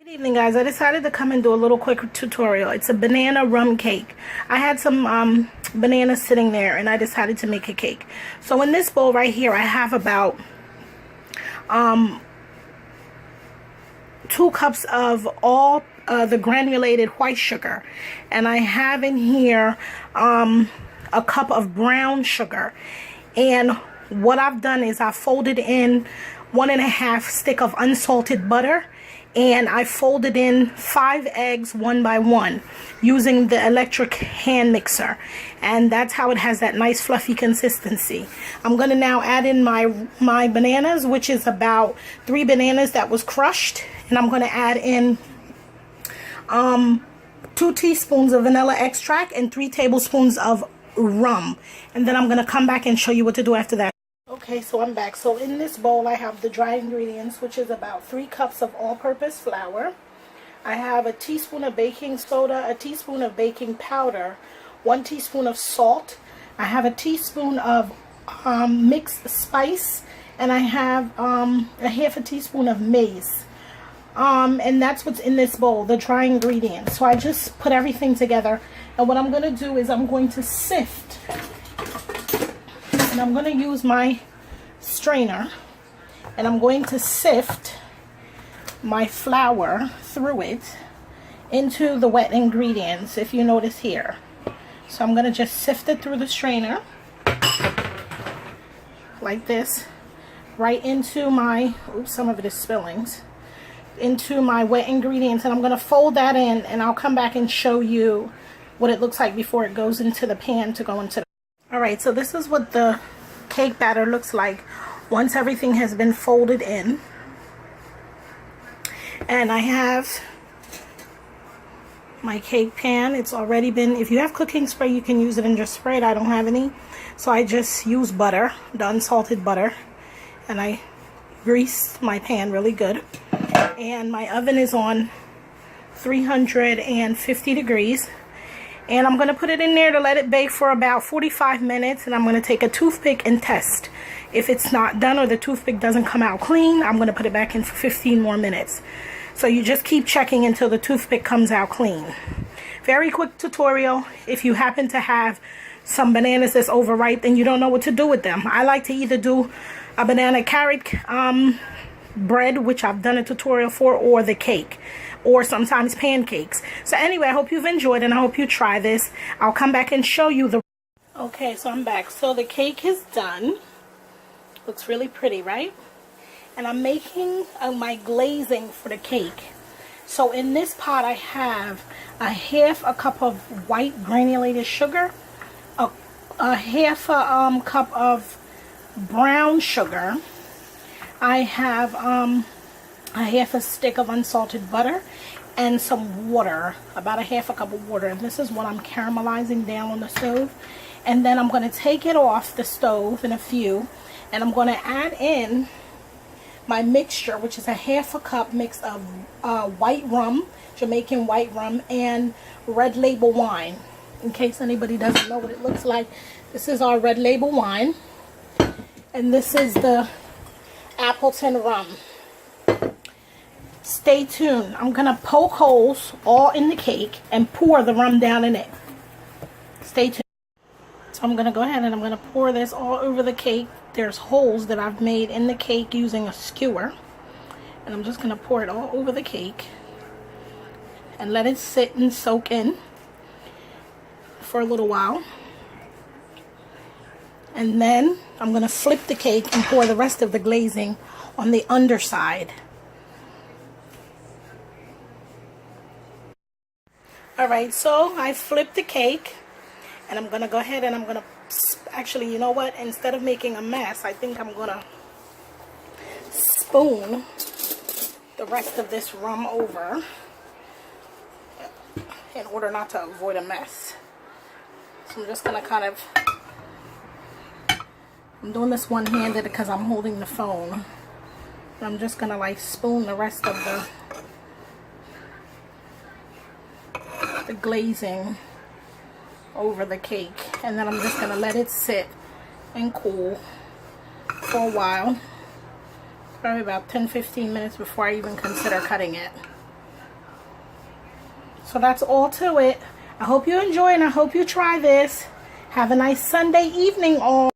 Good evening, guys. I decided to come and do a little quick tutorial. It's a banana rum cake. I had some bananas sitting there and I decided to make a cake. So in this bowl right here, I have about 2 cups of all the granulated white sugar, and I have in here a cup of brown sugar. And what I've done is I folded in 1.5 stick of unsalted butter, and I folded in 5 eggs one by one using the electric hand mixer, and that's how it has that nice fluffy consistency. I'm going to now add in my bananas, which is about 3 bananas that was crushed, and I'm going to add in 2 teaspoons of vanilla extract and 3 tablespoons of rum, and then I'm going to come back and show you what to do after that. Okay, so I'm back. So in this bowl I have the dry ingredients, which is about 3 cups of all-purpose flour. I have a teaspoon of baking soda, a teaspoon of baking powder, 1 teaspoon of salt. I have a teaspoon of mixed spice, and I have a half a teaspoon of mace. And that's what's in this bowl, the dry ingredients. So I just put everything together, and what I'm going to do is I'm going to sift. And I'm going to use my strainer, and I'm going to sift my flour through it into the wet ingredients, if you notice here. So I'm going to just sift it through the strainer like this, right into my, oops, some of it is spillings, into my wet ingredients, and I'm going to fold that in, and I'll come back and show you what it looks like before it goes into the pan to go into the... Alright, so this is what the cake batter looks like once everything has been folded in. And I have my cake pan. It's already been, if you have cooking spray, you can use it and just spray it. I don't have any, so I just use butter, the unsalted butter, and I grease my pan really good. And my oven is on 350 degrees. And I'm going to put it in there to let it bake for about 45 minutes. And I'm going to take a toothpick and test. If it's not done or the toothpick doesn't come out clean, I'm going to put it back in for 15 more minutes. So you just keep checking until the toothpick comes out clean. Very quick tutorial. If you happen to have some bananas that's overripe and you don't know what to do with them, I like to either do a banana carrot bread, which I've done a tutorial for, or the cake, or sometimes pancakes. So anyway, I hope you've enjoyed, and I hope you try this. I'll come back and show you the... Okay, so I'm back. So the cake is done. Looks really pretty, right? And I'm making my glazing for the cake. So in this pot I have a half a cup of white granulated sugar, a half a cup of brown sugar. I have a half a stick of unsalted butter and some water, about a half a cup of water. And this is what I'm caramelizing down on the stove. And then I'm going to take it off the stove in a few, and I'm going to add in my mixture, which is a half a cup mix of white rum, Jamaican white rum, and Red Label wine. In case anybody doesn't know what it looks like, this is our Red Label wine, and this is the Appleton rum. Stay tuned. I'm gonna poke holes all in the cake and pour the rum down in it. Stay tuned. So I'm gonna go ahead and I'm gonna pour this all over the cake. There's holes that I've made in the cake using a skewer, and I'm just gonna pour it all over the cake and let it sit and soak in for a little while. And then I'm going to flip the cake and pour the rest of the glazing on the underside. Alright, so I flipped the cake, and I'm going to go ahead and I'm going to, actually, you know what, instead of making a mess, I think I'm going to spoon the rest of this rum over in order not to avoid a mess. So I'm just going to kind of, I'm doing this one-handed because I'm holding the phone. I'm just going to like spoon the rest of the glazing over the cake. And then I'm just going to let it sit and cool for a while. Probably about 10-15 minutes before I even consider cutting it. So that's all to it. I hope you enjoy and I hope you try this. Have a nice Sunday evening all.